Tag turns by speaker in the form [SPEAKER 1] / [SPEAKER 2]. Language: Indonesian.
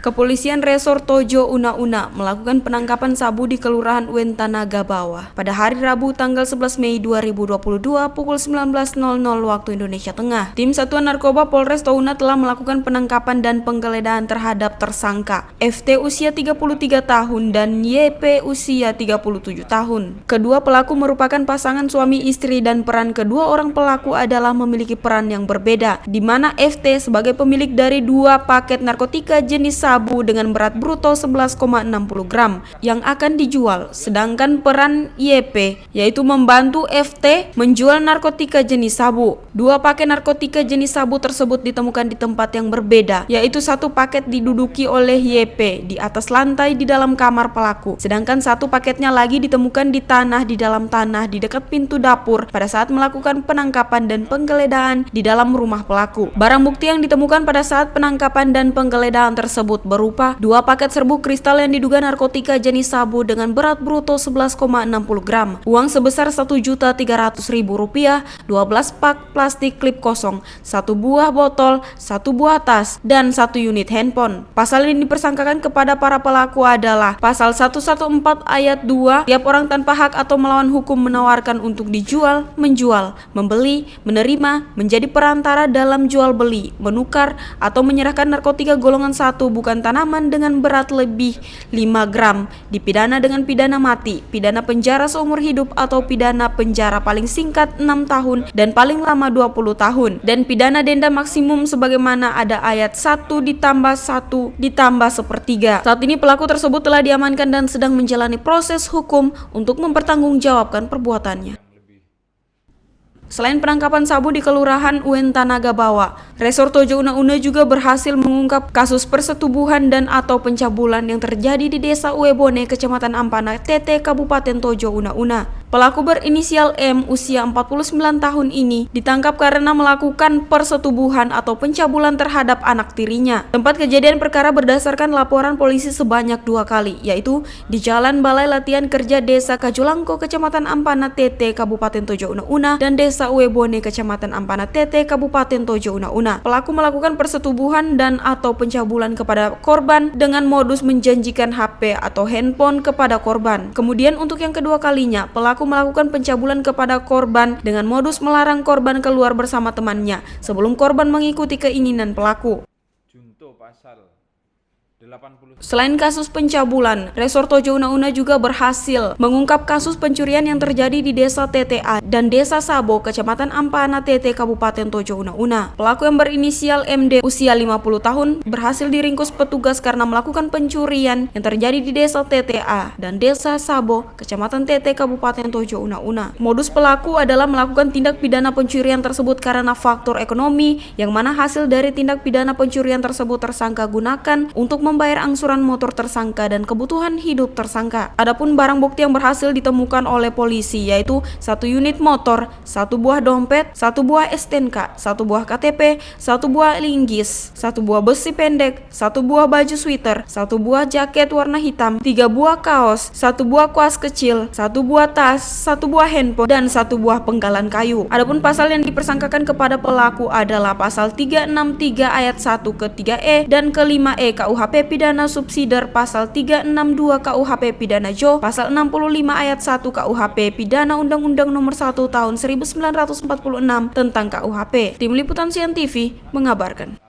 [SPEAKER 1] Kepolisian Resor Tojo Una-Una melakukan penangkapan sabu di Kelurahan Uwenta Naga Bawah pada hari Rabu tanggal 11 Mei 2022 pukul 19.00 waktu Indonesia Tengah. Tim Satuan Narkoba Polres Touna telah melakukan penangkapan dan penggeledahan terhadap tersangka FT usia 33 tahun dan YP usia 37 tahun. Kedua pelaku merupakan pasangan suami istri dan peran kedua orang pelaku adalah memiliki peran yang berbeda, di mana FT sebagai pemilik dari 2 paket narkotika jenis sabu dengan berat bruto 11,60 gram yang akan dijual, sedangkan peran YP yaitu membantu FT menjual narkotika jenis sabu. 2 paket narkotika jenis sabu tersebut ditemukan di tempat yang berbeda, yaitu 1 paket diduduki oleh YP di atas lantai di dalam kamar pelaku, sedangkan 1 paketnya lagi ditemukan di dalam tanah di dekat pintu dapur pada saat melakukan penangkapan dan penggeledahan di dalam rumah pelaku. Barang bukti yang ditemukan pada saat penangkapan dan penggeledahan tersebut berupa 2 paket serbuk kristal yang diduga narkotika jenis sabu dengan berat bruto 11,60 gram, uang sebesar Rp1.300.000, 12 pak plastik klip kosong, 1 buah botol, 1 buah tas, dan 1 unit handphone. Pasal ini dipersangkakan kepada para pelaku adalah Pasal 114 Ayat 2, tiap orang tanpa hak atau melawan hukum menawarkan untuk dijual, menjual, membeli, menerima, menjadi perantara dalam jual beli, menukar, atau menyerahkan narkotika golongan 1 bukan tanaman dengan berat lebih 5 gram, dipidana dengan pidana mati, pidana penjara seumur hidup atau pidana penjara paling singkat 6 tahun dan paling lama 20 tahun, dan pidana denda maksimum sebagaimana ada ayat 1 ditambah 1 ditambah 1/3. Saat ini pelaku tersebut telah diamankan dan sedang menjalani proses hukum untuk mempertanggungjawabkan perbuatannya. Selain penangkapan sabu di Kelurahan Uwenta Naga Bawah, Resor Tojo Una-Una juga berhasil mengungkap kasus persetubuhan dan atau pencabulan yang terjadi di Desa Uwebone, Kecamatan Ampana, TT, Kabupaten Tojo Una-Una. Pelaku berinisial M usia 49 tahun ini ditangkap karena melakukan persetubuhan atau pencabulan terhadap anak tirinya. Tempat kejadian perkara berdasarkan laporan polisi sebanyak 2 kali, yaitu di Jalan Balai Latihan Kerja Desa Kajulangko, Kecamatan Ampana, TT, Kabupaten Tojo Una-Una, dan Desa Uwebone, Kecamatan Ampana, TT, Kabupaten Tojo Una-Una. Pelaku melakukan persetubuhan dan atau pencabulan kepada korban dengan modus menjanjikan HP atau handphone kepada korban. Kemudian untuk yang kedua kalinya, pelaku melakukan pencabulan kepada korban dengan modus melarang korban keluar bersama temannya sebelum korban mengikuti keinginan pelaku. Junto pasal 80. Selain kasus pencabulan, Resor Tojo Una-Una juga berhasil mengungkap kasus pencurian yang terjadi di Desa TTA dan Desa Sabo, Kecamatan Ampana, TT, Kabupaten Tojo Una-Una. Pelaku yang berinisial MD usia 50 tahun berhasil diringkus petugas karena melakukan pencurian yang terjadi di Desa TTA dan Desa Sabo, Kecamatan TT, Kabupaten Tojo Una-Una. Modus pelaku adalah melakukan tindak pidana pencurian tersebut karena faktor ekonomi, yang mana hasil dari tindak pidana pencurian tersebut tersangka gunakan untuk membayar angsuran motor tersangka dan kebutuhan hidup tersangka. Adapun barang bukti yang berhasil ditemukan oleh polisi yaitu 1 unit motor, 1 buah dompet, 1 buah STNK, 1 buah KTP, 1 buah linggis, 1 buah besi pendek, 1 buah baju sweater, 1 buah jaket warna hitam, 3 buah kaos, 1 buah kuas kecil, 1 buah tas, 1 buah handphone, dan 1 buah penggalan kayu. Adapun pasal yang dipersangkakan kepada pelaku adalah Pasal 363 Ayat 1 ke 3E dan ke 5E KUHP Pidana Subsidiar, Pasal 362 KUHP Pidana Jo, Pasal 65 Ayat 1 KUHP Pidana Undang-Undang Nomor 1 Tahun 1946 tentang KUHP. Tim Liputan Sian TV mengabarkan.